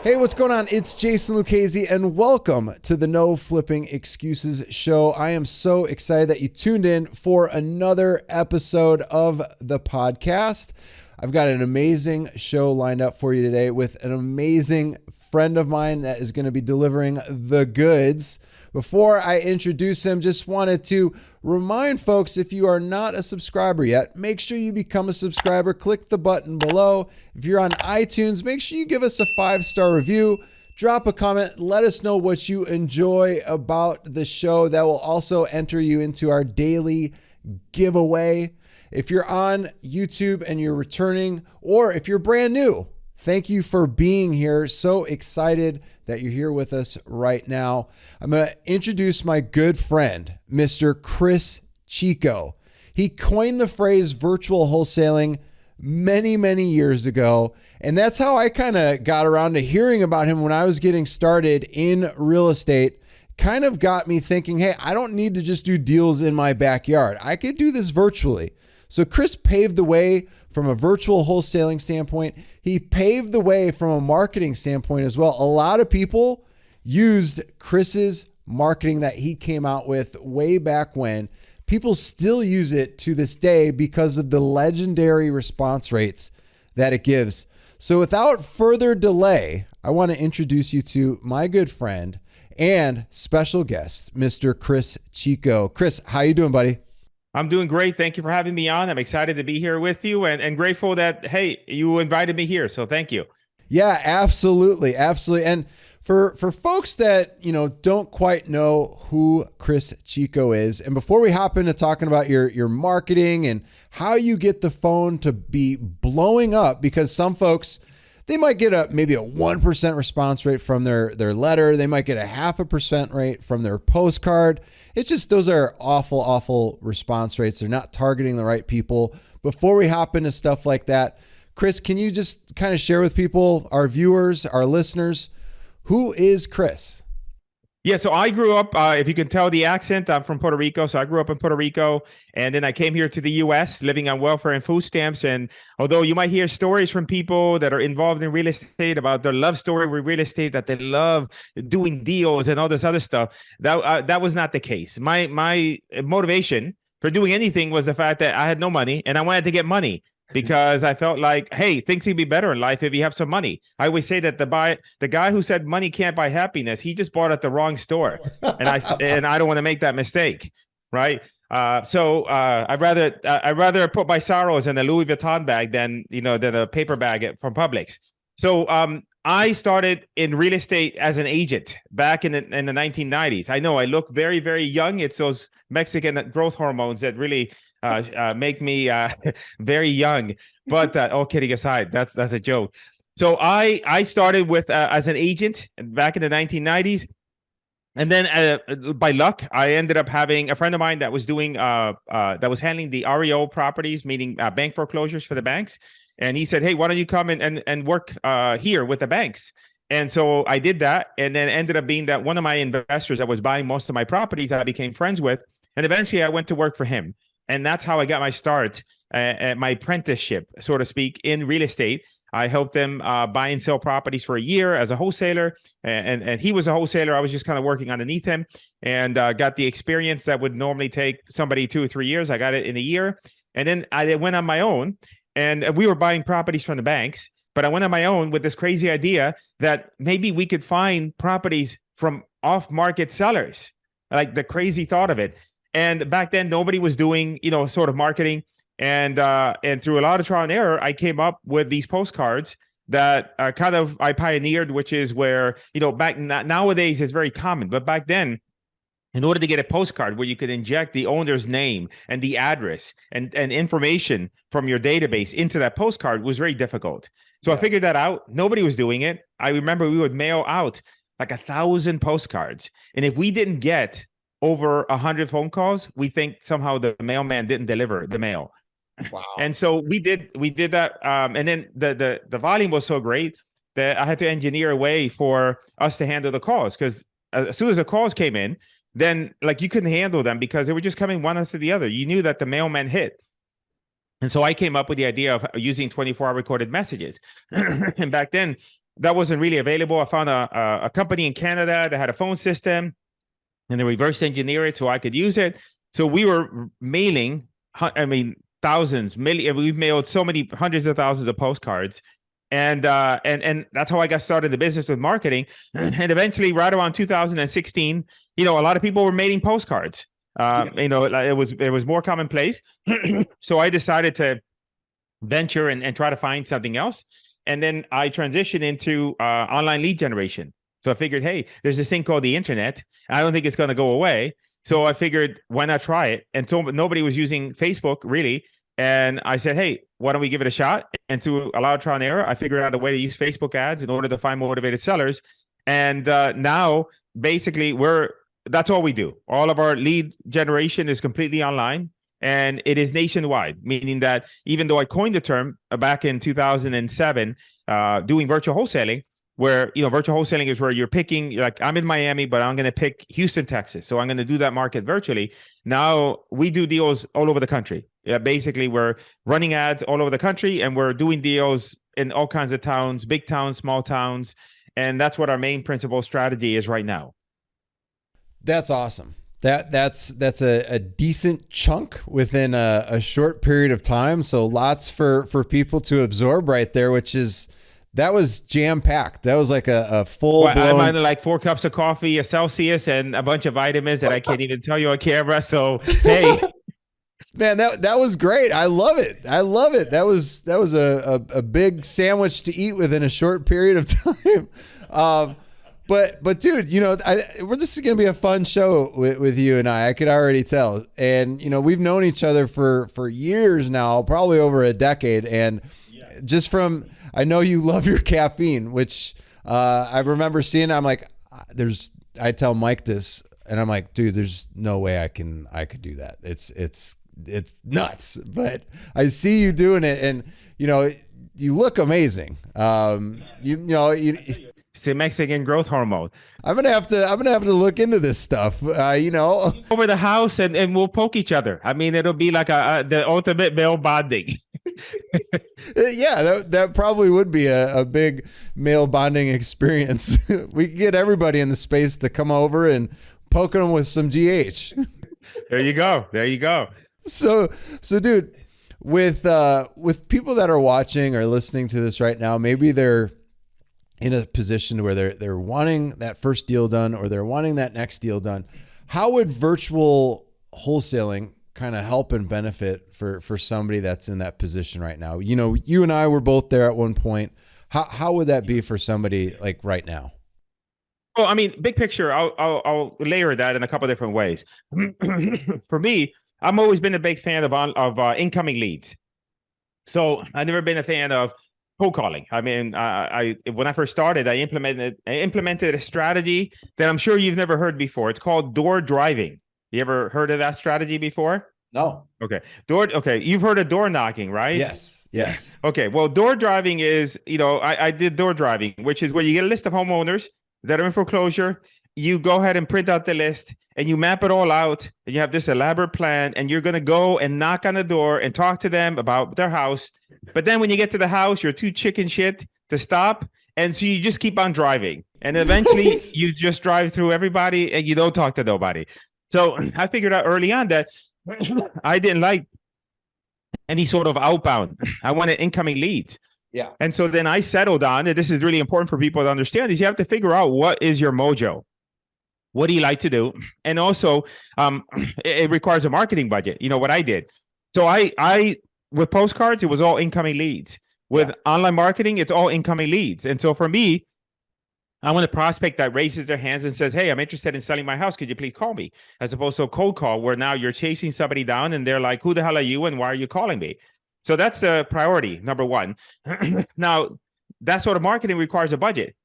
Hey, what's going on? It's Jason Lucchesi, and welcome to the No Flipping Excuses show. I am so excited that you tuned in for another episode of the podcast. I've got an amazing show lined up for you today with an amazing friend of mine that is going to be delivering the goods. Before I introduce him, just wanted to remind folks, if you are not a subscriber yet, make sure you become a subscriber. Click the button below. If you're on iTunes, make sure you give us a 5-star review. Drop a comment. Let us know what you enjoy about the show. That will also enter you into our daily giveaway. If you're on YouTube and you're returning, or if you're brand new, thank you for being here. So excited that you're here with us right now. I'm going to introduce my good friend, Mr. Cris Chico. He coined the phrase virtual wholesaling many, many years ago. And that's how I kind of got around to hearing about him when I was getting started in real estate. Kind of got me thinking, hey, I don't need to just do deals in my backyard. I could do this virtually. So Cris paved the way from a virtual wholesaling standpoint. He paved the way from a marketing standpoint as well. A lot of people used Chris's marketing that he came out with way back when. People still use it to this day because of the legendary response rates that it gives. So without further delay, I want to introduce you to my good friend and special guest, Mr. Cris Chico. Cris, how you doing, buddy? I'm doing great. Thank you for having me on. I'm excited to be here with you and grateful that, hey, you invited me here. So thank you. Yeah, absolutely. Absolutely. And for folks that, don't quite know who Cris Chico is, and before we hop into talking about your marketing and how you get the phone to be blowing up, because some folks, they might get maybe a 1% response rate from their letter. They might get a 0.5% rate from their postcard. It's just, those are awful response rates. They're not targeting the right people. Before we hop into stuff like that, Cris, can you just kind of share with people, our viewers, our listeners, who is Cris? Yeah, so I grew up, if you can tell the accent, I'm from Puerto Rico. So I grew up in Puerto Rico, and then I came here to the U.S. living on welfare and food stamps. And although you might hear stories from people that are involved in real estate about their love story with real estate, that they love doing deals and all this other stuff, that was not the case. My motivation for doing anything was the fact that I had no money and I wanted to get money, because I felt like, hey, things can be better in life if you have some money. I always say that the guy who said money can't buy happiness, he just bought at the wrong store, and I don't want to make that mistake, right? So I'd rather put my sorrows in a Louis Vuitton bag than a paper bag from Publix. So I started in real estate as an agent back in the 1990s. I know I look very, very young. It's those Mexican growth hormones that really make me very young. But all kidding aside, that's a joke. So I started with as an agent back in the 1990s. And then by luck, I ended up having a friend of mine that was doing that was handling the REO properties, meaning bank foreclosures for the banks. And he said, hey, why don't you come and work here with the banks? And so I did that, and then ended up being that one of my investors that was buying most of my properties I became friends with. And eventually I went to work for him. And that's how I got my start at my apprenticeship, so to speak, in real estate. I helped them buy and sell properties for a year as a wholesaler. And he was a wholesaler. I was just kind of working underneath him, and got the experience that would normally take somebody 2 or 3 years. I got it in a year. And then I went on my own, and we were buying properties from the banks. But I went on my own with this crazy idea that maybe we could find properties from off-market sellers, like the crazy thought of it. And back then, nobody was doing, sort of marketing. And through a lot of trial and error, I came up with these postcards that I pioneered, which is where, nowadays it's very common. But back then, in order to get a postcard where you could inject the owner's name and the address and information from your database into that postcard was very difficult. So I figured that out. Nobody was doing it. I remember we would mail out like 1,000 postcards. And if we didn't get over 100 phone calls, we think somehow the mailman didn't deliver the mail. Wow. And so we did that. And then the volume was so great that I had to engineer a way for us to handle the calls, because as soon as the calls came in, then you couldn't handle them because they were just coming one after the other. You knew that the mailman hit. And so I came up with the idea of using 24-hour recorded messages. And back then, that wasn't really available. I found a company in Canada that had a phone system, and they reverse engineer it so I could use it. So we were mailing, thousands, million. We've mailed so many hundreds of thousands of postcards. And that's how I got started in the business with marketing. And eventually, right around 2016, a lot of people were mailing postcards. It was more commonplace. So I decided to venture and try to find something else. And then I transitioned into online lead generation. So I figured, hey, there's this thing called the internet. I don't think it's going to go away. So I figured, why not try it? And so nobody was using Facebook really. And I said, hey, why don't we give it a shot? And to allow trial and error, I figured out a way to use Facebook ads in order to find motivated sellers. And now basically that's all we do. All of our lead generation is completely online, and it is nationwide, meaning that even though I coined the term back in 2007, doing virtual wholesaling, where virtual wholesaling is where you're picking, like, I'm in Miami, but I'm going to pick Houston, Texas. So I'm going to do that market virtually. Now we do deals all over the country. Basically, we're running ads all over the country, and we're doing deals in all kinds of towns, big towns, small towns. And that's what our main principal strategy is right now. That's awesome. That's a decent chunk within a short period of time. So lots for people to absorb right there, that was jam packed. That was like a full blown. I might have like 4 cups of coffee, a Celsius, and a bunch of vitamins that I can't even tell you on camera. So, hey. Man, that was great. I love it. That was a big sandwich to eat within a short period of time. But dude, this is going to be a fun show with you and I could already tell. And, we've known each other for years now, probably over a decade. And just from, I know you love your caffeine, which I remember seeing, I'm like, I tell Mike this and I'm like, dude, there's no way I could do that. It's nuts, but I see you doing it and, you look amazing. It's a Mexican growth hormone. I'm gonna have to look into this stuff. Over the house and we'll poke each other. I mean, it'll be like the ultimate male bonding. Yeah, that probably would be a big male bonding experience. We could get everybody in the space to come over and poke them with some GH. There you go. So dude, with people that are watching or listening to this right now, maybe they're in a position where they're wanting that first deal done or they're wanting that next deal done. How would virtual wholesaling kind of help and benefit for somebody that's in that position right now? You and I were both there at one point. How would that be for somebody like right now? Well, I mean, big picture, I'll layer that in a couple of different ways. For me, I've always been a big fan of incoming leads. So I've never been a fan of cold calling. I mean, when I first started, I implemented a strategy that I'm sure you've never heard before. It's called door driving. You ever heard of that strategy before? No. Okay. You've heard of door knocking, right? Yes. Okay. Well, door driving is, I did door driving, which is where you get a list of homeowners that are in foreclosure. You go ahead and print out the list and you map it all out and you have this elaborate plan and you're going to go and knock on the door and talk to them about their house. But then when you get to the house, you're too chicken shit to stop. And so you just keep on driving and eventually you just drive through everybody and you don't talk to nobody. So I figured out early on that I didn't like any sort of outbound. I wanted incoming leads. Yeah. And so then I settled on, and this is really important for people to understand, is you have to figure out what is your mojo. What do you like to do? And also, it requires a marketing budget. You know what I did? So I with postcards, it was all incoming leads. With online marketing, it's all incoming leads. And so for me, I want a prospect that raises their hands and says, hey, I'm interested in selling my house. Could you please call me? As opposed to a cold call where now you're chasing somebody down and they're like, who the hell are you and why are you calling me? So that's the priority, number one. Now, that sort of marketing requires a budget.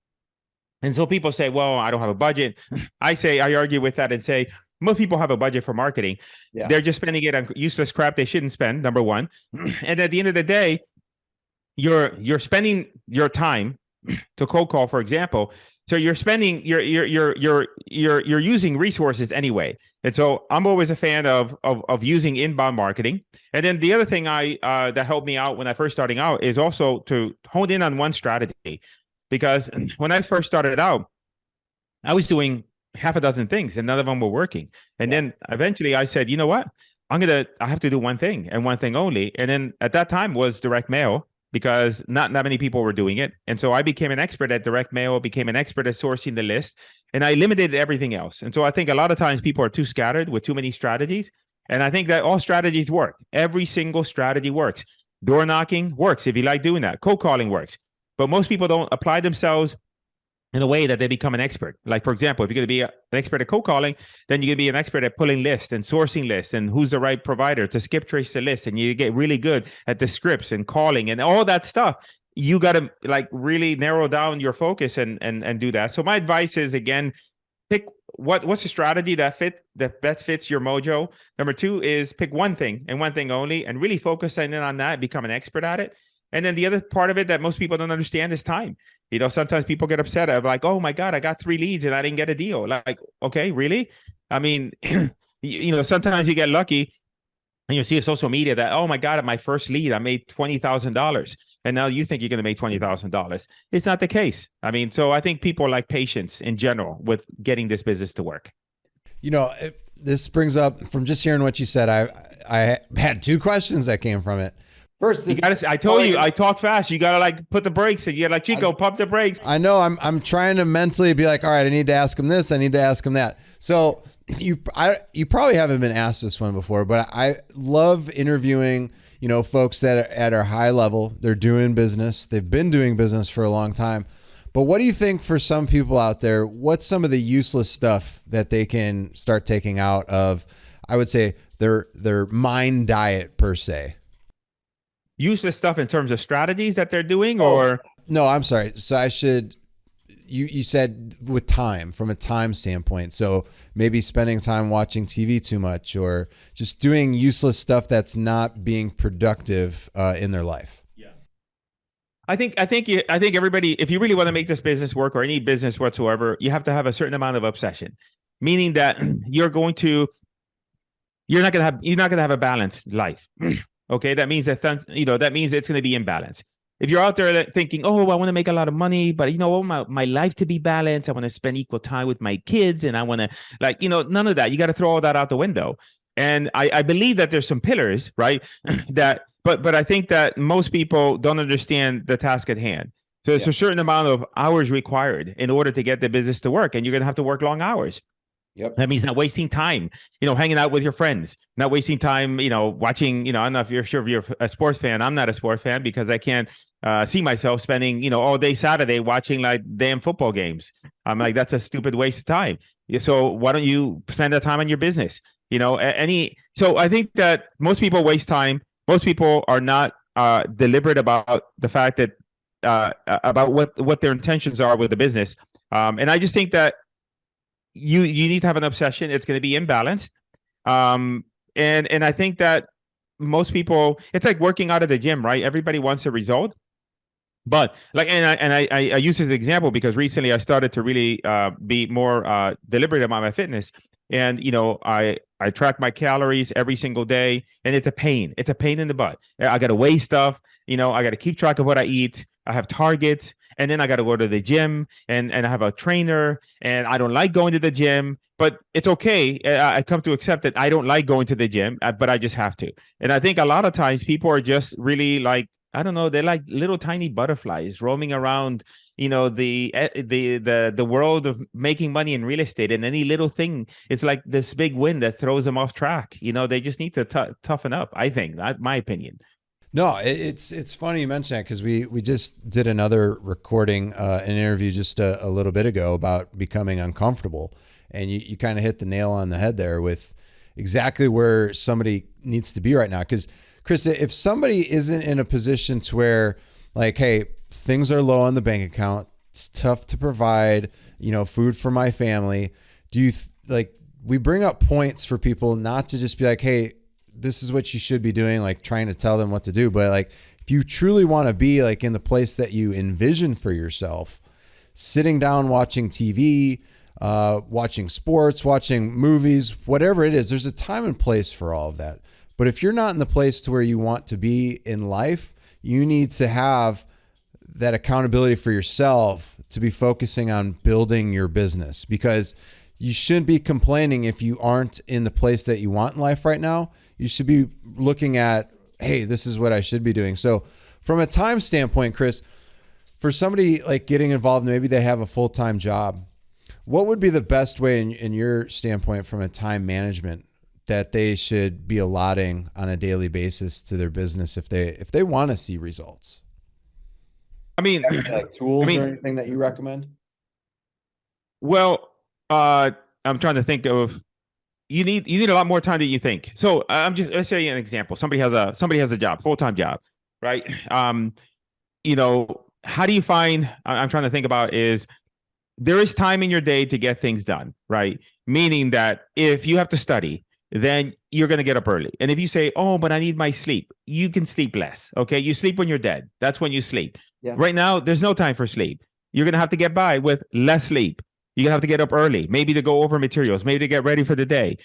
And so people say, well, I don't have a budget. I argue with that and say, most people have a budget for marketing. Yeah. They're just spending it on useless crap they shouldn't spend, number one. And at the end of the day, you're spending your time to cold call, for example. So you're spending, you're using resources anyway. And so I'm always a fan of using inbound marketing. And then the other thing that helped me out when I first starting out is also to hone in on one strategy. because when I first started out, I was doing half a dozen things and none of them were working. And then eventually I said, you know what? I have to do one thing and one thing only. And then at that time was direct mail, because not that many people were doing it. And so I became an expert at direct mail, became an expert at sourcing the list, and I eliminated everything else. And so I think a lot of times people are too scattered with too many strategies. And I think that all strategies work. Every single strategy works. Door knocking works if you like doing that. Cold calling works. But most people don't apply themselves in a way that they become an expert. Like, for example, if you're going to be an expert at cold calling, then you're going to be an expert at pulling lists and sourcing lists and who's the right provider to skip trace the list. And you get really good at the scripts and calling and all that stuff. You got to like really narrow down your focus and do that. So my advice is, again, pick what's a strategy that best fits your mojo. Number two is pick one thing and one thing only, and really focus in on that, become an expert at it. And then the other part of it that most people don't understand is time. You know, sometimes people get upset of like, oh my God, I got 3 leads and I didn't get a deal. Like, okay, really? I mean, you know, sometimes you get lucky and you see on social media that, oh my God, at my first lead, I made $20,000. And now you think you're going to make $20,000. It's not the case. I mean, so I think people like patience in general with getting this business to work. You know, this brings up, from just hearing what you said, I had 2 questions that came from it. First, I told you, I talk fast. You gotta like put the brakes, and you're like, Chico, pump the brakes. I know. I'm trying to mentally be like, all right, I need to ask him this. I need to ask him that. So you probably haven't been asked this one before, but I love interviewing, you know, folks that are at our high level. They're doing business. They've been doing business for a long time. But what do you think, for some people out there, what's some of the useless stuff that they can start taking out of, I would say, their mind diet per se? Useless stuff in terms of strategies that they're doing, or no, I'm sorry. So you said with time, from a time standpoint. So maybe spending time watching TV too much, or just doing useless stuff that's not being productive in their life. Yeah. I think everybody, if you really want to make this business work, or any business whatsoever, you have to have a certain amount of obsession, meaning that you're not going to have a balanced life. Okay, that means that it's going to be imbalanced. If you're out there thinking, oh, I want to make a lot of money, but you know, my life to be balanced, I want to spend equal time with my kids, and I want to, none of that. You got to throw all that out the window. And I believe that there's some pillars, right? But I think that most people don't understand the task at hand. So it's a certain amount of hours required in order to get the business to work, and you're going to have to work long hours. Yep. That means not wasting time, hanging out with your friends, not wasting time, watching, I don't know if you're a sports fan. I'm not a sports fan because I can't see myself spending, all day Saturday watching like damn football games. I'm like, that's a stupid waste of time. So why don't you spend that time on your business? So I think that most people waste time. Most people are not deliberate about the fact that about what their intentions are with the business. And I just think that you need to have an obsession. It's going to be imbalanced. And I think that most people, it's like working out of the gym, right? Everybody wants a result. But like, I use this as an example because recently I started to really be more deliberate about my fitness. And, I track my calories every single day, and it's a pain. It's a pain in the butt. I got to weigh stuff. I got to keep track of what I eat. I have targets. And then I got to go to the gym and I have a trainer, and I don't like going to the gym, but it's okay. I come to accept that I don't like going to the gym, but I just have to. And I think a lot of times people are just really like, I don't know, they're like little tiny butterflies roaming around, the world of making money in real estate, and any little thing, it's like this big wind that throws them off track. They just need to toughen up. I think that's my opinion. No, it's funny you mention that because we just did another recording, an interview just a little bit ago about becoming uncomfortable. And you kind of hit the nail on the head there with exactly where somebody needs to be right now. Because Cris, if somebody isn't in a position to where like, hey, things are low on the bank account, it's tough to provide, food for my family. Do you we bring up points for people not to just be like, hey, this is what you should be doing, like trying to tell them what to do. But like, if you truly want to be like in the place that you envision for yourself, sitting down, watching TV, watching sports, watching movies, whatever it is, there's a time and place for all of that. But if you're not in the place to where you want to be in life, you need to have that accountability for yourself to be focusing on building your business, because you shouldn't be complaining if you aren't in the place that you want in life right now. You should be looking at, hey, this is what I should be doing. So from a time standpoint, Cris, for somebody like getting involved, maybe they have a full-time job, what would be the best way in your standpoint from a time management that they should be allotting on a daily basis to their business if they want to see results? I mean, like tools or anything that you recommend? Well, I'm trying to think of, you need a lot more time than you think. So let's say an example. Somebody has a job, full-time job, right? How do you find, I'm trying to think about is, there is time in your day to get things done, right? Meaning that if you have to study, then you're going to get up early. And if you say, oh, but I need my sleep, you can sleep less. Okay. You sleep when you're dead. That's when you sleep. Yeah. Right now, there's no time for sleep. You're going to have to get by with less sleep. You're going to have to get up early, maybe to go over materials, maybe to get ready for the day.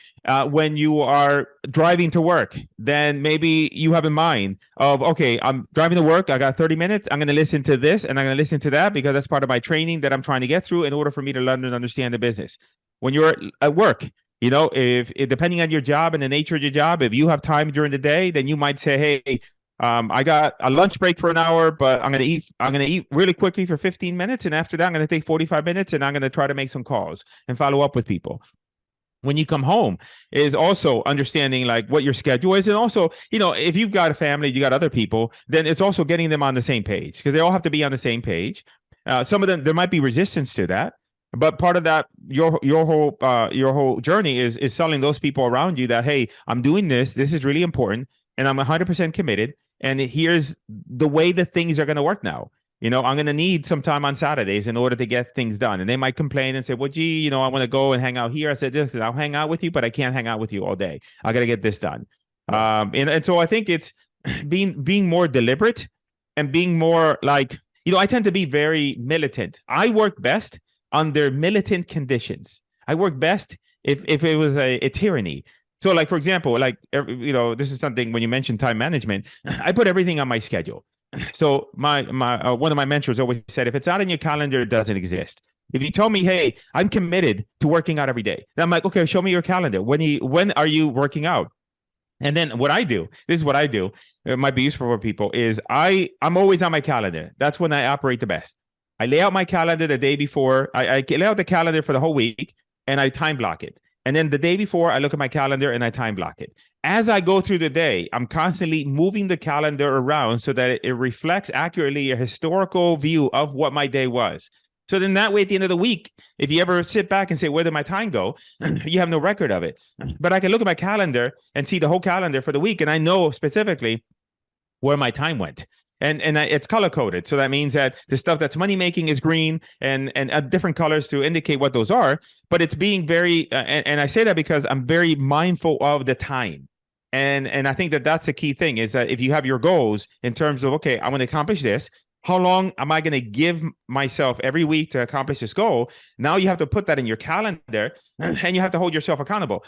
When you are driving to work, then maybe you have in mind of, okay, I'm driving to work. I got 30 minutes. I'm going to listen to this and I'm going to listen to that because that's part of my training that I'm trying to get through in order for me to learn and understand the business. When you're at work, if depending on your job and the nature of your job, if you have time during the day, then you might say, hey, I got a lunch break for an hour, but I'm going to eat really quickly for 15 minutes. And after that, I'm going to take 45 minutes and I'm going to try to make some calls and follow up with people. When you come home is also understanding like what your schedule is. And also, if you've got a family, you got other people, then it's also getting them on the same page because they all have to be on the same page. Some of them, there might be resistance to that. But part of that, your whole journey is selling those people around you that, hey, I'm doing this. This is really important. And I'm 100% committed. And here's the way the things are going to work now. I'm going to need some time on Saturdays in order to get things done. And they might complain and say, well, gee, I want to go and hang out here. I said, listen, I'll hang out with you, but I can't hang out with you all day. I got to get this done. Yeah. And so I think it's being more deliberate and being more like, I tend to be very militant. I work best under militant conditions. I work best if it was a tyranny. So like, for example, like, this is something when you mention time management, I put everything on my schedule. So my one of my mentors always said, if it's not in your calendar, it doesn't exist. If you told me, hey, I'm committed to working out every day, then I'm like, okay, show me your calendar. When are you working out? And then what I do, this is what I do, it might be useful for people, is I'm always on my calendar. That's when I operate the best. I lay out my calendar the day before. I lay out the calendar for the whole week and I time block it. And then the day before, I look at my calendar and I time block it. As I go through the day, I'm constantly moving the calendar around so that it reflects accurately a historical view of what my day was. So then that way, at the end of the week, if you ever sit back and say, where did my time go? You have no record of it. But I can look at my calendar and see the whole calendar for the week. And I know specifically where my time went. And it's color coded. So that means that the stuff that's money making is green and different colors to indicate what those are. But it's being very, and I say that because I'm very mindful of the time. And I think that that's the key thing is that if you have your goals in terms of, okay, I want to accomplish this, how long am I going to give myself every week to accomplish this goal? Now you have to put that in your calendar and you have to hold yourself accountable.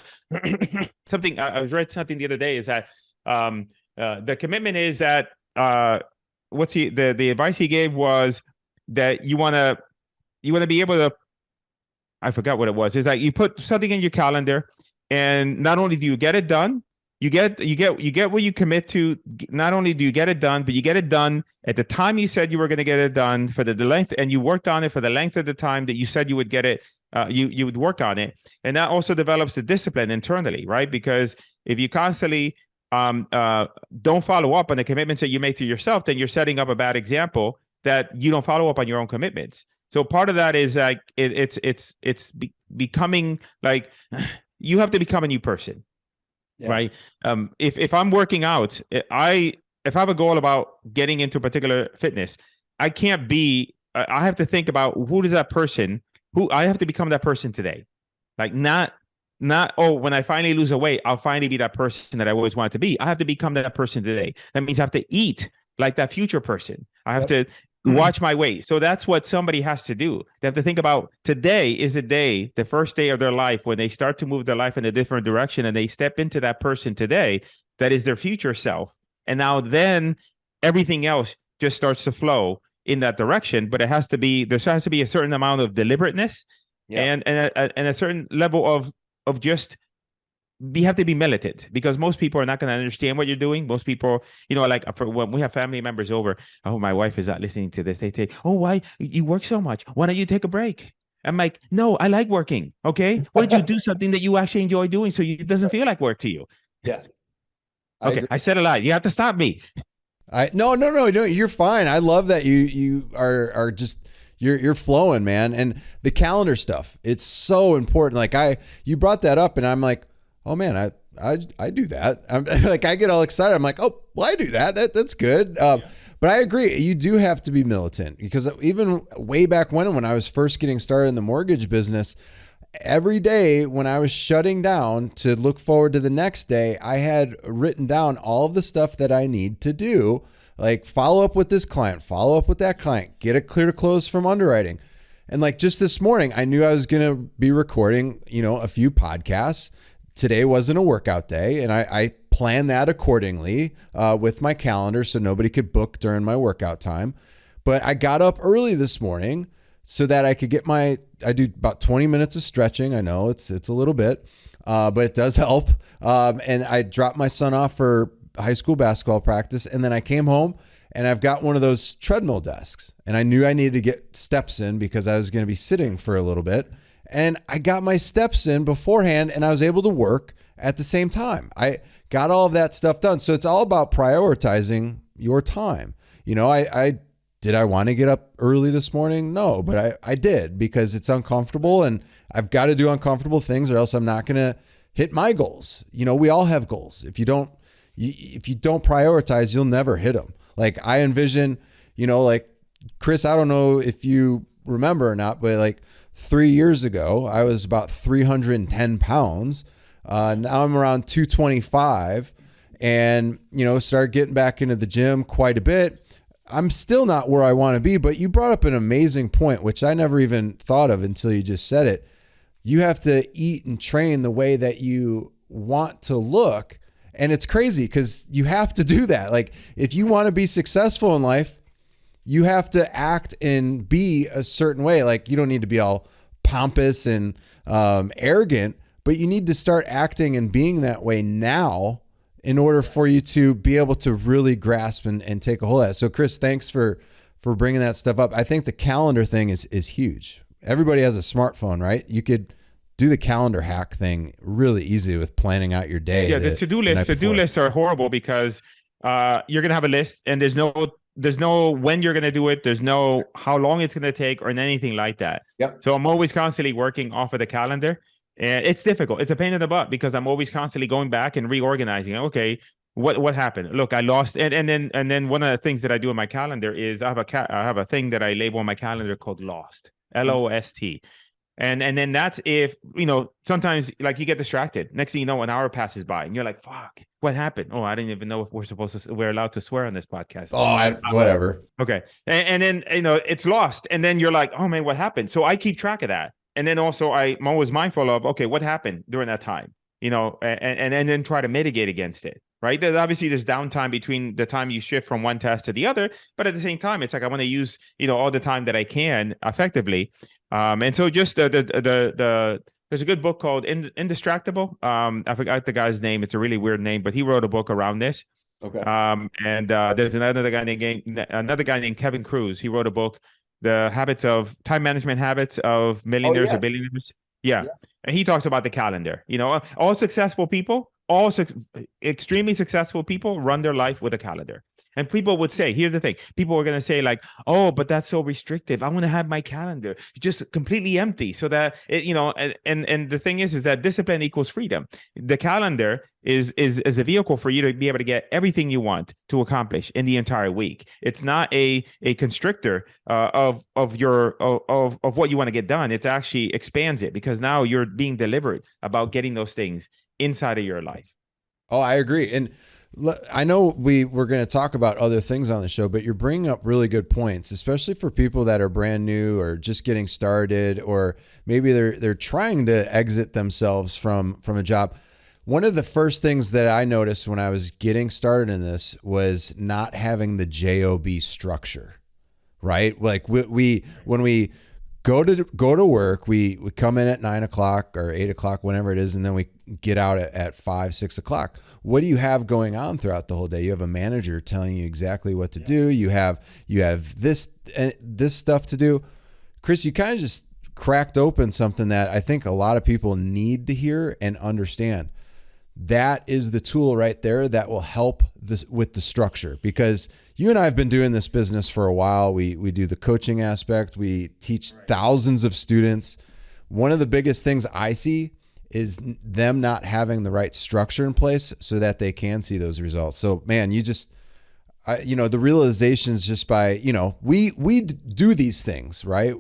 Something I read something the other day is that the commitment is that, the advice he gave was that you want to be able to, I forgot what it was. Is that you put something in your calendar and not only do you get it done, you get what you commit to. Not only do you get it done, but you get it done at the time you said you were going to get it done for the length, and you worked on it for the length of the time that you said you would get it. You would work on it. And that also develops the discipline internally, right? Because if you constantly don't follow up on the commitments that you make to yourself, then you're setting up a bad example that you don't follow up on your own commitments. So part of that is like becoming like you have to become a new person, right? If I'm working out, if I have a goal about getting into particular fitness, I can't be. I have to think about who is that person. Who I have to become that person today, like not. When I finally lose a weight, I'll finally be that person that I always wanted to be. I have to become that person today. That means I have to eat like that future person. I have to watch my weight. So that's what somebody has to do. They have to think about today is the first day of their life when they start to move their life in a different direction and they step into that person today that is their future self. And now then everything else just starts to flow in that direction, but there has to be a certain amount of deliberateness and a certain level of just, you have to be militant, because most people are not going to understand what you're doing. Most people, like when we have family members over, oh, my wife is not listening to this. They say, oh, why you work so much? Why don't you take a break? I'm like, no, I like working. Okay. Why don't you do something that you actually enjoy doing so it doesn't feel like work to you? Yes. Okay. I said a lot. You have to stop me. No, you're fine. I love that you are just, you're flowing, man. And the calendar stuff, it's so important. Like you brought that up and I'm like, oh man, I do that. I'm like, I get all excited. I'm like, oh, well, I do that. That's good. But I agree. You do have to be militant, because even way back when I was first getting started in the mortgage business, every day when I was shutting down to look forward to the next day, I had written down all of the stuff that I need to do, like follow up with this client, follow up with that client, get a clear to close from underwriting. And like just this morning, I knew I was going to be recording, a few podcasts. Today wasn't a workout day, and I planned that accordingly with my calendar so nobody could book during my workout time. But I got up early this morning so that I could get I do about 20 minutes of stretching. I know it's a little bit, but it does help. And I dropped my son off for high school basketball practice, and then I came home and I've got one of those treadmill desks, and I knew I needed to get steps in because I was going to be sitting for a little bit. And I got my steps in beforehand, and I was able to work at the same time. I got all of that stuff done. So it's all about prioritizing your time. Did I want to get up early this morning? No, but I did, because it's uncomfortable, and I've got to do uncomfortable things, or else I'm not going to hit my goals. We all have goals. If you don't prioritize, you'll never hit them. Like I envision, like Chris, I don't know if you remember or not, but like 3 years ago, I was about 310 pounds. Now I'm around 225, and, started getting back into the gym quite a bit. I'm still not where I want to be, but you brought up an amazing point, which I never even thought of until you just said it. You have to eat and train the way that you want to look. And it's crazy because you have to do that. Like if you want to be successful in life, you have to act and be a certain way. Like you don't need to be all pompous and arrogant, but you need to start acting and being that way now in order for you to be able to really grasp and take a hold of that. So Chris, thanks for bringing that stuff up. I think the calendar thing is huge. Everybody has a smartphone, right? You could do the calendar hack thing really easy with planning out your day. Yeah, the to-do lists are horrible because you're going to have a list and there's no when you're going to do it. There's no how long it's going to take or anything like that. Yep. So I'm always constantly working off of the calendar, and it's difficult. It's a pain in the butt because I'm always constantly going back and reorganizing. Okay, what happened? Look, I lost, and then one of the things that I do in my calendar is I have a thing that I label on my calendar called Lost, LOST. And then that's if, sometimes like you get distracted. Next thing you know, an hour passes by and you're like, fuck, what happened? Oh, I didn't even know if we're allowed to swear on this podcast. Whatever. Okay. And then, it's lost. And then you're like, oh man, what happened? So I keep track of that. And then also I'm always mindful of, okay, what happened during that time, and then try to mitigate against it. Right. There's obviously this downtime between the time you shift from one task to the other. But at the same time, it's like I want to use, all the time that I can effectively. And so just there's a good book called Indistractable. I forgot the guy's name. It's a really weird name, but he wrote a book around this. Okay. And there's another guy named Kevin Cruz. He wrote a book, The Time Management Habits of Millionaires or Billionaires. Yeah. And he talks about the calendar. All successful people, extremely successful people run their life with a calendar. And people would say, here's the thing. People are going to say like, oh, but that's so restrictive. I want to have my calendar just completely empty so that, and the thing is that discipline equals freedom. The calendar is a vehicle for you to be able to get everything you want to accomplish in the entire week. It's not a constrictor of what you want to get done. It actually expands it because now you're being deliberate about getting those things inside of your life. Oh, I agree. And I know we're going to talk about other things on the show, but you're bringing up really good points, especially for people that are brand new or just getting started, or maybe they're trying to exit themselves from a job. One of the first things that I noticed when I was getting started in this was not having the JOB structure, right? Like we when we go to work, we come in at 9 o'clock or 8 o'clock, whenever it is, and then we get out at 5, 6 o'clock. What do you have going on throughout the whole day? You have a manager telling you exactly what to do. You have this stuff to do. Cris, you kind of just cracked open something that I think a lot of people need to hear and understand. That is the tool right there that will help this with the structure, because you and I have been doing this business for a while. We do the coaching aspect. We teach thousands of students. One of the biggest things I see is them not having the right structure in place so that they can see those results. So man, the realizations just by, we do these things, right?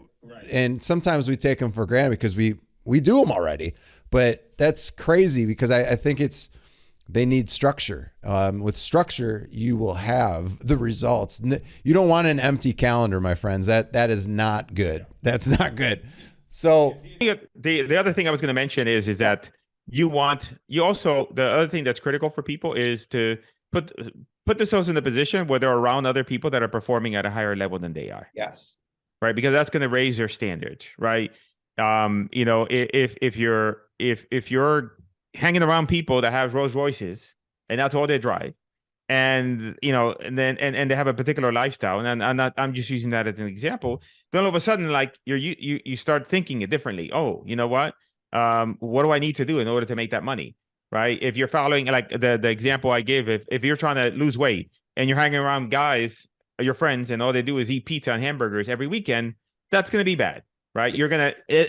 And sometimes we take them for granted because we do them already. But that's crazy, because I think they need structure. With structure, you will have the results. You don't want an empty calendar, my friends. That is not good. That's not good. So the other thing I was going to mention is that the other thing that's critical for people is to put themselves in the position where they're around other people that are performing at a higher level than they are. Yes. Right. Because that's going to raise their standards. Right. If you're hanging around people that have Rolls Royces and that's all they drive, and they have a particular lifestyle, and I'm just using that as an example, then all of a sudden, like you start thinking it differently. Oh, you know what? What do I need to do in order to make that money? Right. If you're following like the example I gave, if you're trying to lose weight and you're hanging around guys, your friends, and all they do is eat pizza and hamburgers every weekend, that's going to be bad. Right.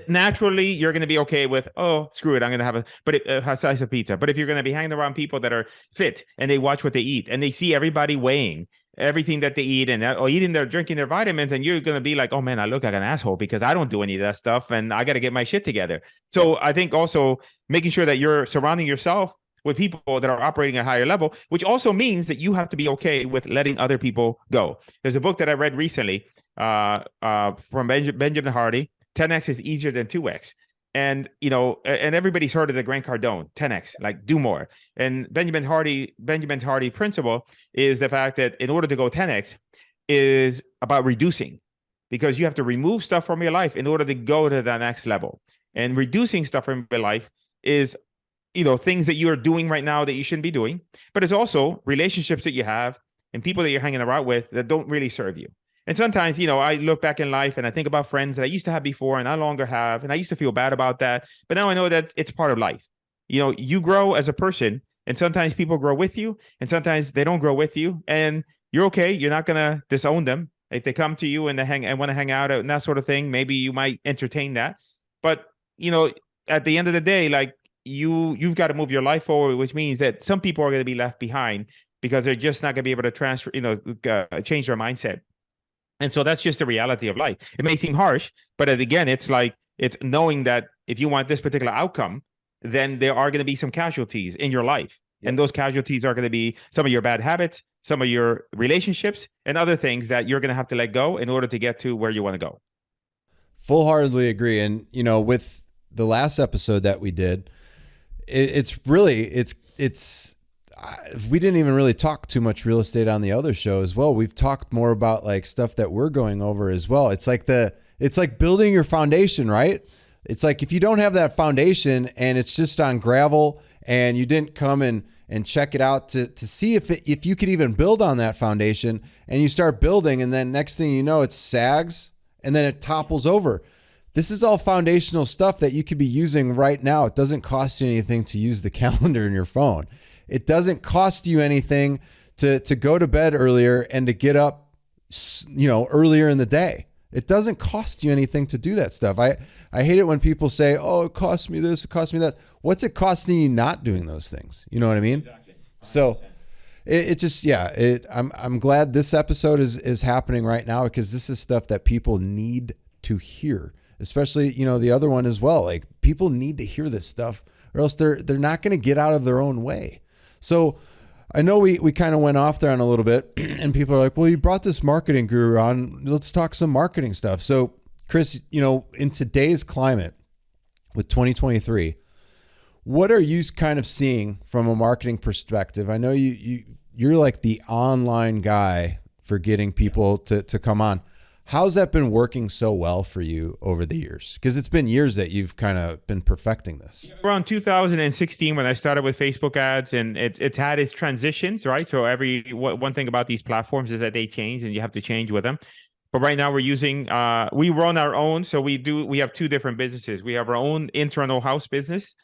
Naturally, you're going to be okay with, oh, screw it, I'm going to have a slice of pizza. But if you're going to be hanging around people that are fit and they watch what they eat and they see everybody weighing everything that they eat and drinking their vitamins, and you're going to be like, oh man, I look like an asshole because I don't do any of that stuff and I got to get my shit together. So I think also making sure that you're surrounding yourself with people that are operating at a higher level, which also means that you have to be okay with letting other people go. There's a book that I read recently from Benjamin Hardy. 10x is easier than 2x. And, and everybody's heard of the Grant Cardone, 10x, like do more. And Benjamin's Hardy principle is the fact that in order to go 10x is about reducing, because you have to remove stuff from your life in order to go to the next level. And reducing stuff from your life is, things that you're doing right now that you shouldn't be doing, but it's also relationships that you have and people that you're hanging around with that don't really serve you. And sometimes, I look back in life and I think about friends that I used to have before and I no longer have, and I used to feel bad about that. But now I know that it's part of life. You grow as a person, and sometimes people grow with you, and sometimes they don't grow with you, and you're okay. You're not going to disown them. If they come to you and they want to hang out and that sort of thing, maybe you might entertain that. But, at the end of the day, like you've got to move your life forward, which means that some people are going to be left behind because they're just not going to be able to transfer, change their mindset. And so that's just the reality of life. It may seem harsh, but again, it's knowing that if you want this particular outcome, then there are going to be some casualties in your life. Yep. And those casualties are going to be some of your bad habits, some of your relationships, and other things that you're going to have to let go in order to get to where you want to go. Full-heartedly agree. And, with the last episode that we did, we didn't even really talk too much real estate on the other show as well. We've talked more about like stuff that we're going over as well. It's like building your foundation, right? It's like if you don't have that foundation and it's just on gravel and you didn't come and check it out to see if you could even build on that foundation, and you start building, and then next thing you know, it sags and then it topples over. This is all foundational stuff that you could be using right now. It doesn't cost you anything to use the calendar in your phone. It doesn't cost you anything to go to bed earlier and to get up, earlier in the day. It doesn't cost you anything to do that stuff. I hate it when people say, oh, it costs me this, it costs me that. What's it costing you not doing those things? You know what I mean? Exactly. 100%. So I'm glad this episode is happening right now, because this is stuff that people need to hear, especially, the other one as well. Like, people need to hear this stuff, or else they're not going to get out of their own way. So I know we kind of went off there on a little bit, and people are like, well, you brought this marketing guru on. Let's talk some marketing stuff. So Cris, in today's climate with 2023, what are you kind of seeing from a marketing perspective? I know you're like the online guy for getting people to come on. How's that been working so well for you over the years? Because it's been years that you've kind of been perfecting this. Around 2016, when I started with Facebook ads, and it's had its transitions, right? So one thing about these platforms is that they change and you have to change with them. But right now we're using, we run our own. So we have two different businesses. We have our own internal house business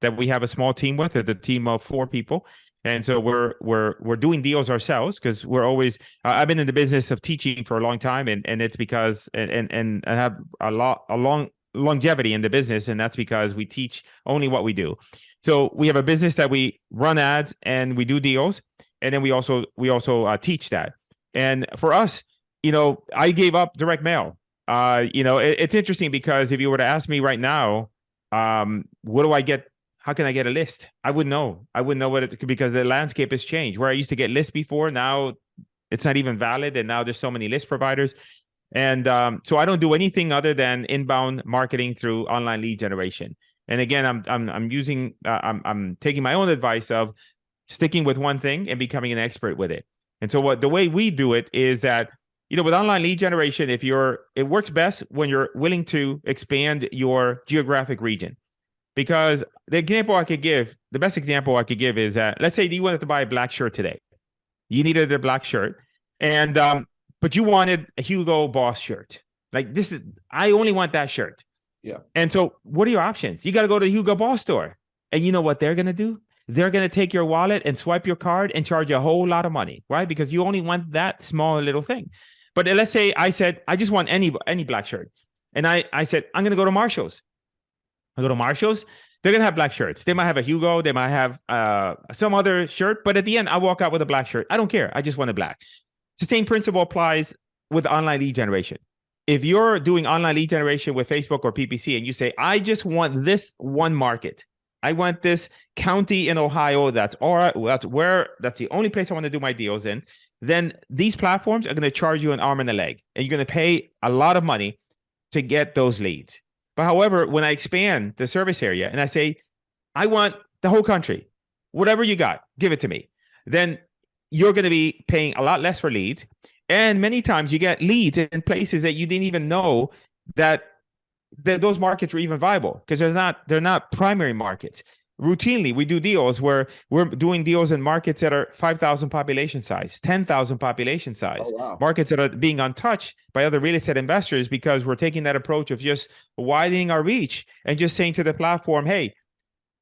that we have a small team with, a team of 4 people. And so we're doing deals ourselves because we're always, I've been in the business of teaching for a long time, and it's because, and I have a long longevity in the business, and that's because we teach only what we do. So we have a business that we run ads and we do deals, and then we also teach that. And for us, I gave up direct mail. It's interesting because if you were to ask me right now, what do I get? How can I get a list? I wouldn't know. I wouldn't know because the landscape has changed. Where I used to get lists before, now it's not even valid, and now there's so many list providers. And so I don't do anything other than inbound marketing through online lead generation. And again, I'm taking my own advice of sticking with one thing and becoming an expert with it. And so the way we do it is that, with online lead generation, it works best when you're willing to expand your geographic region. Because the best example I could give is that, let's say you wanted to buy a black shirt today. You needed a black shirt, and but you wanted a Hugo Boss shirt. Like I only want that shirt. Yeah. And so what are your options? You got to go to the Hugo Boss store. And you know what they're going to do? They're going to take your wallet and swipe your card and charge you a whole lot of money, right? Because you only want that small little thing. But let's say I said, I just want any black shirt. And I said, I'm going to go to Marshall's. I go to Marshall's. They're going to have black shirts. They might have a Hugo. They might have some other shirt. But at the end, I walk out with a black shirt. I don't care. I just want a black. It's the same principle applies with online lead generation. If you're doing online lead generation with Facebook or PPC and you say, I just want this one market. I want this county in Ohio. That's the only place I want to do my deals in. Then these platforms are going to charge you an arm and a leg, and you're going to pay a lot of money to get those leads. But however, when I expand the service area and I say, I want the whole country, whatever you got, give it to me, then you're going to be paying a lot less for leads. And many times you get leads in places that you didn't even know that those markets were even viable, because they're not primary markets. Routinely, we do deals where we're doing deals in markets that are 5,000 population size, 10,000 population size, markets that are being untouched by other real estate investors, because we're taking that approach of just widening our reach and just saying to the platform, hey,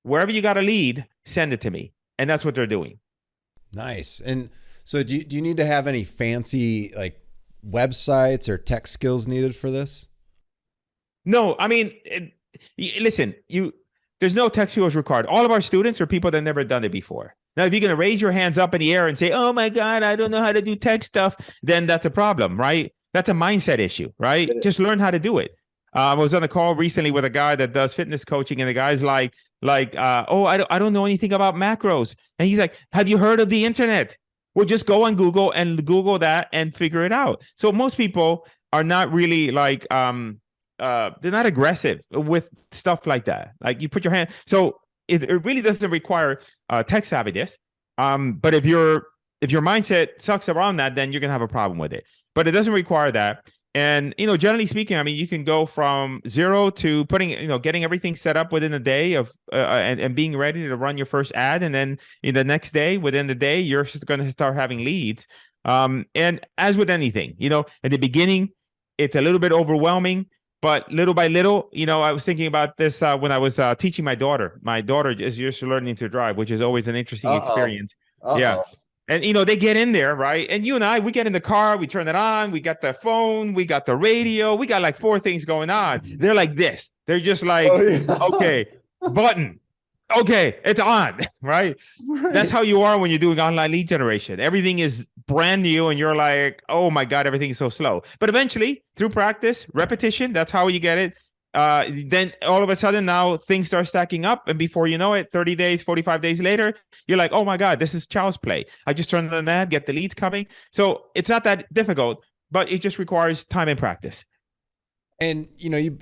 wherever you got a lead, send it to me. And that's what they're doing. Nice. And so do you need to have any fancy like websites or tech skills needed for this? No, I mean, listen, there's no tech skills required. All of our students are people that never done it before. Now, if you're going to raise your hands up in the air and say, oh my God, I don't know how to do tech stuff, then that's a problem, right? That's a mindset issue, right? Just learn how to do it. I was on a call recently with a guy that does fitness coaching, and the guy's like, oh, I don't know anything about macros. And he's like, have you heard of the internet? Well, just go on Google and Google that and figure it out. So most people are not really like, they're not aggressive with stuff like that. Like you put your hand. So it really doesn't require tech savviness. But if your mindset sucks around that, then you're going to have a problem with it. But it doesn't require that. And, generally speaking, I mean, you can go from zero to getting everything set up within a day of and being ready to run your first ad. And then in the next day, within the day, you're going to start having leads. And as with anything, at the beginning, it's a little bit overwhelming, but little by little, I was thinking about this when I was teaching my daughter. My daughter is just learning to drive, which is always an interesting experience. Yeah. And, they get in there, right? And you and I, we get in the car, we turn it on, we got the phone, we got the radio, we got like 4 things going on. They're like this. They're just like, okay, button. Okay, it's on, right? That's how you are when you're doing online lead generation. Everything is brand new and you're like, oh my God, everything is so slow. But eventually, through practice, repetition, that's how you get it. Then all of a sudden now things start stacking up, and before you know it, 30 days, 45 days later, you're like, oh my God, this is child's play. I just turn on an ad, get the leads coming. So it's not that difficult, but it just requires time and practice. And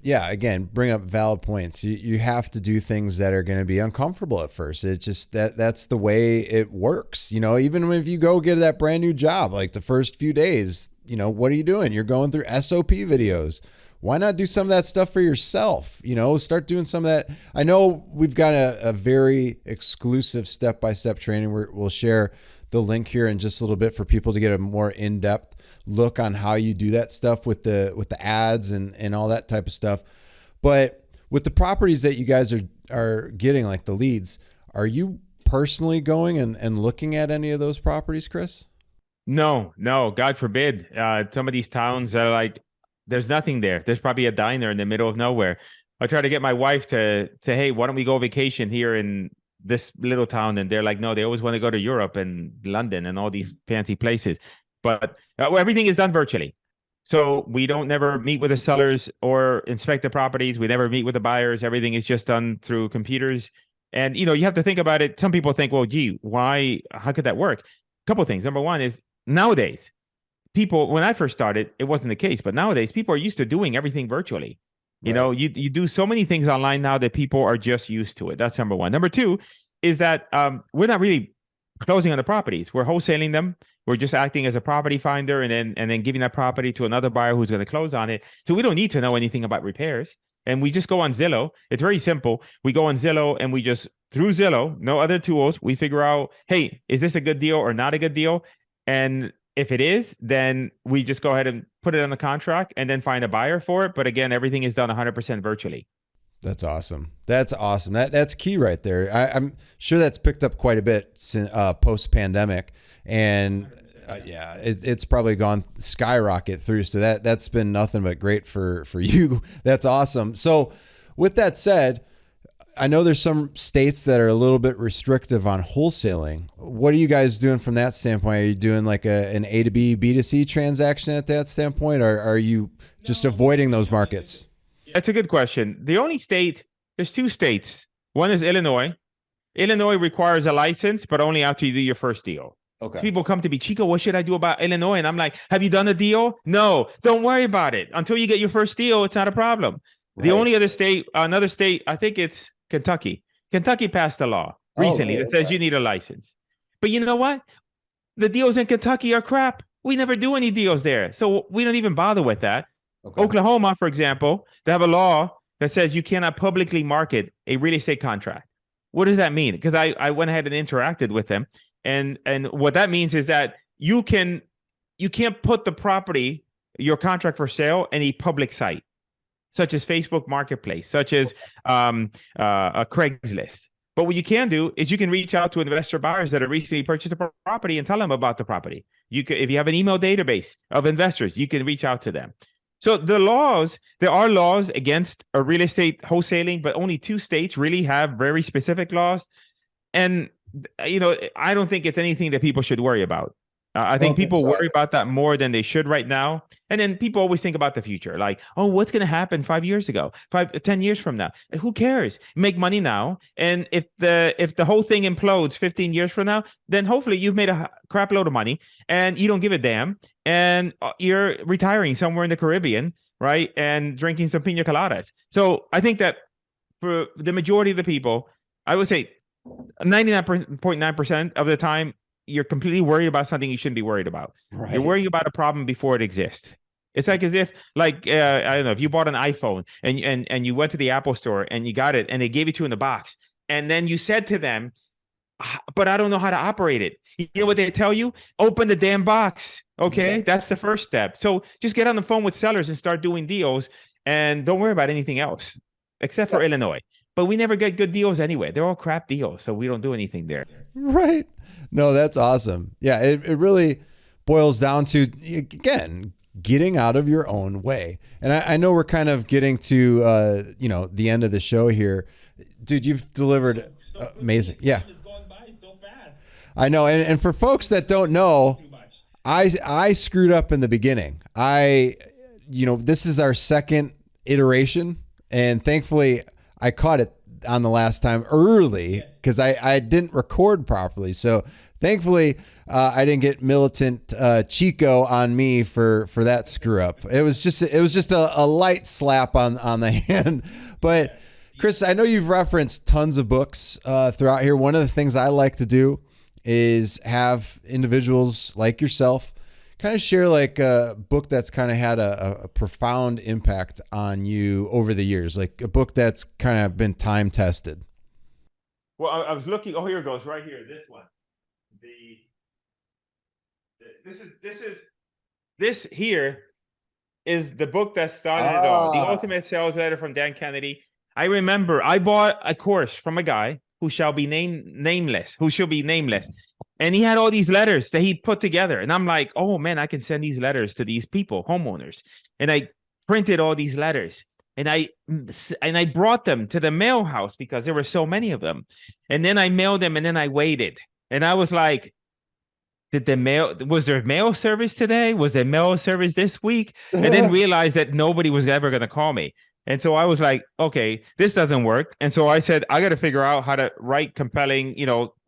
again, bring up valid points. You have to do things that are going to be uncomfortable at first. It's just that's the way it works. Even if you go get that brand new job, like the first few days, what are you doing? You're going through SOP videos. Why not do some of that stuff for yourself? Start doing some of that. I know we've got a very exclusive step-by-step training. We'll share the link here in just a little bit for people to get a more in-depth look on how you do that stuff with the ads and all that type of stuff. But with the properties that you guys are getting, like the leads, are you personally going and looking at any of those properties, Cris? No, God forbid. Some of these towns are like, there's nothing there. There's probably a diner in the middle of nowhere. I try to get my wife to say, hey, why don't we go vacation here in this little town? And they're like, no, they always want to go to Europe and London and all these fancy places. But everything is done virtually. So we don't never meet with the sellers or inspect the properties. We never meet with the buyers. Everything is just done through computers. And, you have to think about it. Some people think, well, gee, how could that work? A couple of things. Number one is nowadays, people, when I first started, it wasn't the case. But nowadays, people are used to doing everything virtually. Right. You do so many things online now that people are just used to it. That's number one. Number two is that we're not really closing on the properties. We're wholesaling them. We're just acting as a property finder and then giving that property to another buyer who's going to close on it. So we don't need to know anything about repairs. And we just go on Zillow. It's very simple. We go on Zillow and we just, through Zillow, no other tools, we figure out, hey, is this a good deal or not a good deal? And if it is, then we just go ahead and put it on the contract and then find a buyer for it. But again, everything is done 100% virtually. That's awesome. That's awesome. That's key right there. I'm sure that's picked up quite a bit post-pandemic. And it's probably gone skyrocket through. So that's been nothing but great for you. That's awesome. So with that said, I know there's some states that are a little bit restrictive on wholesaling. What are you guys doing from that standpoint? Are you doing like an A to B, B to C transaction at that standpoint? Or are you just avoiding those markets? That's a good question. There's two states. One is Illinois. Illinois requires a license, but only after you do your first deal. Okay. So people come to me, Chico, what should I do about Illinois? And I'm like, have you done a deal? No, don't worry about it. Until you get your first deal, it's not a problem. Right. The only another state, I think it's Kentucky. Kentucky passed a law recently that says you need a license. But you know what? The deals in Kentucky are crap. We never do any deals there. So we don't even bother with that. Okay. Oklahoma, for example, they have a law that says you cannot publicly market a real estate contract. What does that mean? Because I went ahead and interacted with them. And what that means is that you can't put the property, your contract for sale, in a public site, such as Facebook Marketplace, such as a Craigslist. But what you can do is you can reach out to investor buyers that have recently purchased a property and tell them about the property. If you have an email database of investors, you can reach out to them. So there are laws against a real estate wholesaling, but only 2 states really have very specific laws. And, I don't think it's anything that people should worry about. I think people worry about that more than they should right now. And then people always think about the future. Like, oh, what's going to happen 10 years from now? Who cares? Make money now. And if the whole thing implodes 15 years from now, then hopefully you've made a crap load of money and you don't give a damn. And you're retiring somewhere in the Caribbean, right? And drinking some pina coladas. So I think that for the majority of the people, I would say 99.9% of the time, you're completely worried about something you shouldn't be worried about. Right. You're worrying about a problem before it exists. It's like as if, I don't know, if you bought an iPhone and you went to the Apple store and you got it and they gave it to you in the box. And then you said to them, but I don't know how to operate it. You know what they tell you? Open the damn box. Okay. Yeah. That's the first step. So just get on the phone with sellers and start doing deals and don't worry about anything else except for Illinois. But we never get good deals anyway. They're all crap deals. So we don't do anything there. Right. No, that's awesome. Yeah, it really boils down to, again, getting out of your own way. And I know we're kind of getting to, the end of the show here. Dude, you've delivered amazing. Yeah. It's going by so fast. I know. And for folks that don't know, I screwed up in the beginning. This is our second iteration. And thankfully, I caught it on the last time early because I didn't record properly. So Thankfully, I didn't get militant Chico on me for that screw up. It was just a light slap on the hand. But Cris, I know you've referenced tons of books throughout here. One of the things I like to do is have individuals like yourself kind of share like a book that's kind of had a profound impact on you over the years, like a book that's kind of been time tested. Well, I was looking. Oh, here it goes, right here. This one. This here is the book that started it all. The Ultimate Sales Letter from Dan Kennedy. I remember I bought a course from a guy who shall be nameless. And he had all these letters that he put together. And I'm like, oh man, I can send these letters to these people, homeowners. And I printed all these letters. And I brought them to the mail house because there were so many of them. And then I mailed them and then I waited. And I was like, was there mail service today? Was there mail service this week? And then realized that nobody was ever going to call me. And so I was like, okay, this doesn't work. And so I said, I got to figure out how to write compelling,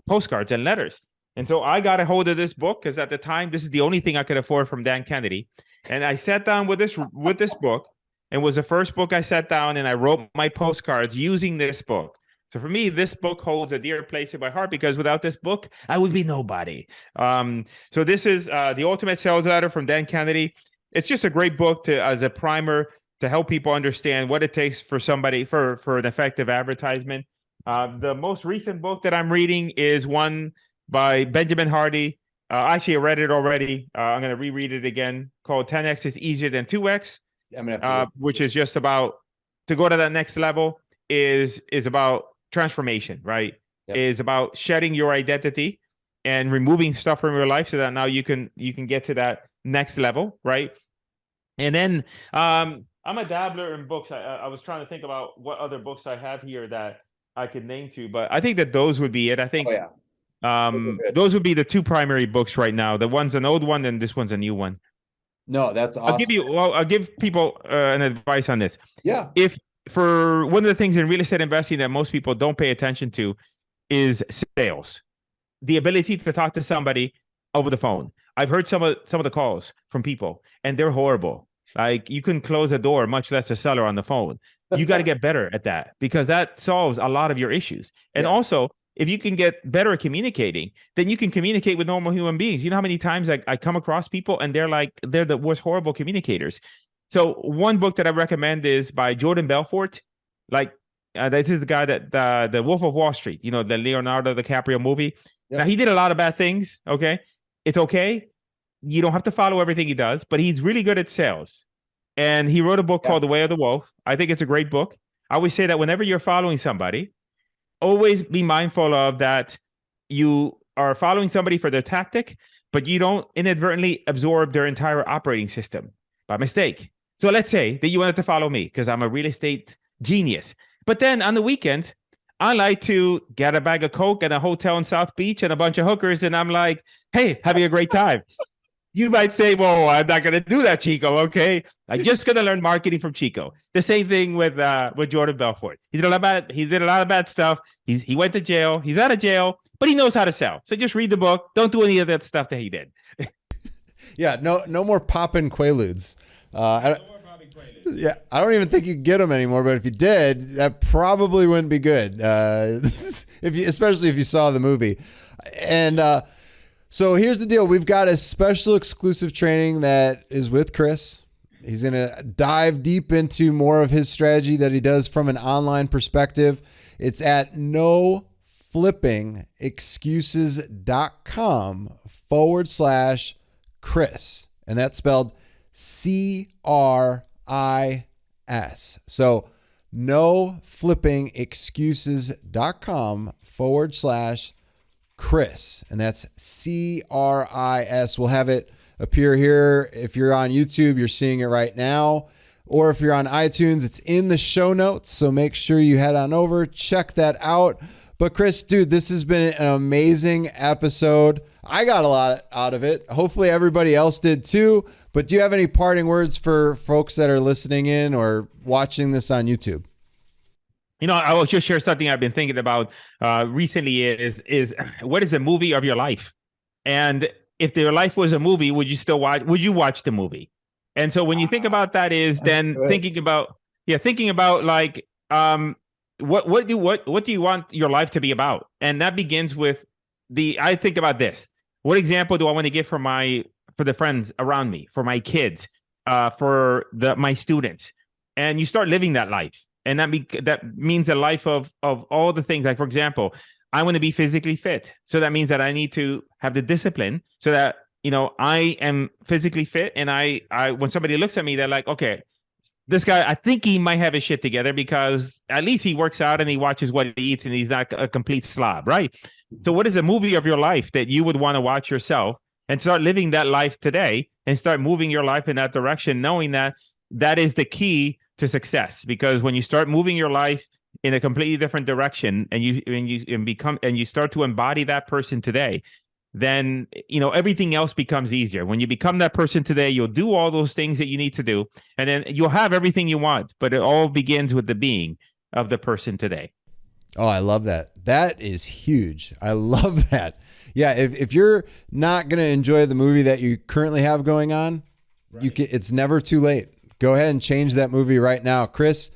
postcards and letters. And so I got a hold of this book because at the time, this is the only thing I could afford from Dan Kennedy. And I sat down with this book, and it was the first book I sat down and I wrote my postcards using this book. So for me, this book holds a dear place in my heart because without this book, I would be nobody. So this is The Ultimate Sales Letter from Dan Kennedy. It's just a great book as a primer to help people understand what it takes for somebody for an effective advertisement. The most recent book that I'm reading is one by Benjamin Hardy. Actually, I read it already. I'm going to reread it again, called 10X is Easier Than 2X, which is just about to go to that next level is about transformation, right? Yep. Is about shedding your identity and removing stuff from your life so that now you can get to that next level, right? And then I'm a dabbler in books. I was trying to think about what other books I have here that I could name to, but I think that those would be it. I think those would be the two primary books right now. The one's an old one and this one's a new one. No, that's awesome. I'll give people an advice on this. Yeah. For one of the things in real estate investing that most people don't pay attention to is sales, the ability to talk to somebody over the phone. I've heard some of the calls from people and they're horrible. Like you couldn't close a door, much less a seller on the phone. You got to get better at that because that solves a lot of your issues. And also, if you can get better at communicating, then you can communicate with normal human beings. You know how many times I come across people and they're the worst horrible communicators. So one book that I recommend is by Jordan Belfort. This is the guy that the Wolf of Wall Street, the Leonardo DiCaprio movie. Yep. Now he did a lot of bad things. Okay. It's okay. You don't have to follow everything he does, but he's really good at sales. And he wrote a book called The Way of the Wolf. I think it's a great book. I always say that whenever you're following somebody, always be mindful of that you are following somebody for their tactic, but you don't inadvertently absorb their entire operating system by mistake. So let's say that you wanted to follow me because I'm a real estate genius. But then on the weekends, I like to get a bag of Coke at a hotel in South Beach and a bunch of hookers. And I'm like, hey, having a great time. You might say, well, I'm not going to do that, Chico. Okay. I'm just going to learn marketing from Chico. The same thing with Jordan Belfort. He did a lot of bad stuff. He went to jail. He's out of jail, but he knows how to sell. So just read the book. Don't do any of that stuff that he did. Yeah. No more popping Quaaludes. I don't even think you get them anymore, but if you did, that probably wouldn't be good. Especially if you saw the movie. And, so here's the deal. We've got a special exclusive training that is with Cris. He's going to dive deep into more of his strategy that he does from an online perspective. It's at noflippingexcuses.com/Cris. And that's spelled CRIS. So noflippingexcuses.com/Cris, and that's CRIS. We'll have it appear here. If you're on YouTube, you're seeing it right now. Or if you're on iTunes, it's in the show notes. So make sure you head on over, check that out. But Cris, dude, this has been an amazing episode. I got a lot out of it. Hopefully everybody else did too. But do you have any parting words for folks that are listening in or watching this on YouTube? I will just share something I've been thinking about recently is what is the movie of your life? And if their life was a movie, would you still watch? Would you watch the movie? And so when you think about that, is then thinking about like what do you want your life to be about? And that begins with I think about this. What example do I want to give for the friends around me, for my kids, for my students? And you start living that life. And that means a life of all the things. Like, for example, I want to be physically fit. So that means that I need to have the discipline so that, I am physically fit. And I when somebody looks at me, they're like, okay, this guy, I think he might have his shit together because at least he works out and he watches what he eats and he's not a complete slob, right? So what is a movie of your life that you would want to watch yourself, and start living that life today and start moving your life in that direction, knowing that that is the key to success? Because when you start moving your life in a completely different direction and you start to embody that person today, then everything else becomes easier. When you become that person today, you'll do all those things that you need to do, and then you'll have everything you want. But it all begins with the being of the person today. Oh, I love that. That is huge. I love that. Yeah, if you're not going to enjoy the movie that you currently have going on, right, it's never too late. Go ahead and change that movie right now. Cris,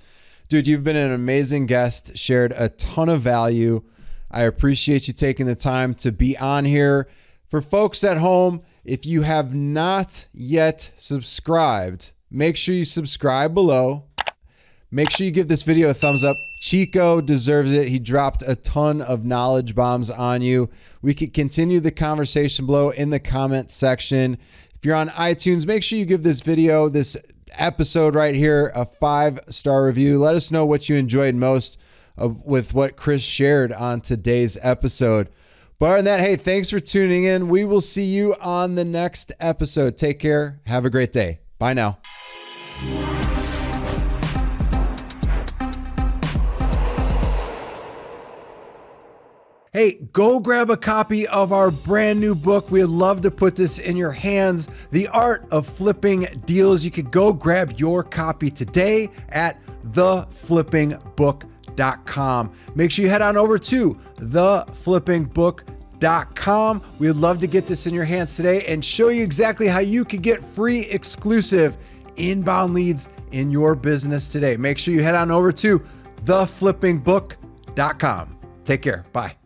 dude, you've been an amazing guest, shared a ton of value. I appreciate you taking the time to be on here. For folks at home, if you have not yet subscribed, make sure you subscribe below. Make sure you give this video a thumbs up. Chico deserves it. He dropped a ton of knowledge bombs on you. We could continue the conversation below in the comment section. If you're on iTunes, make sure you give this video, this episode right here, a 5-star review. Let us know what you enjoyed most with what Cris shared on today's episode. But other than that, hey, thanks for tuning in. We will see you on the next episode. Take care. Have a great day. Bye now. Hey, go grab a copy of our brand new book. We'd love to put this in your hands. The Art of Flipping Deals. You could go grab your copy today at theflippingbook.com. Make sure you head on over to theflippingbook.com. We'd love to get this in your hands today and show you exactly how you could get free exclusive inbound leads in your business today. Make sure you head on over to theflippingbook.com. Take care. Bye.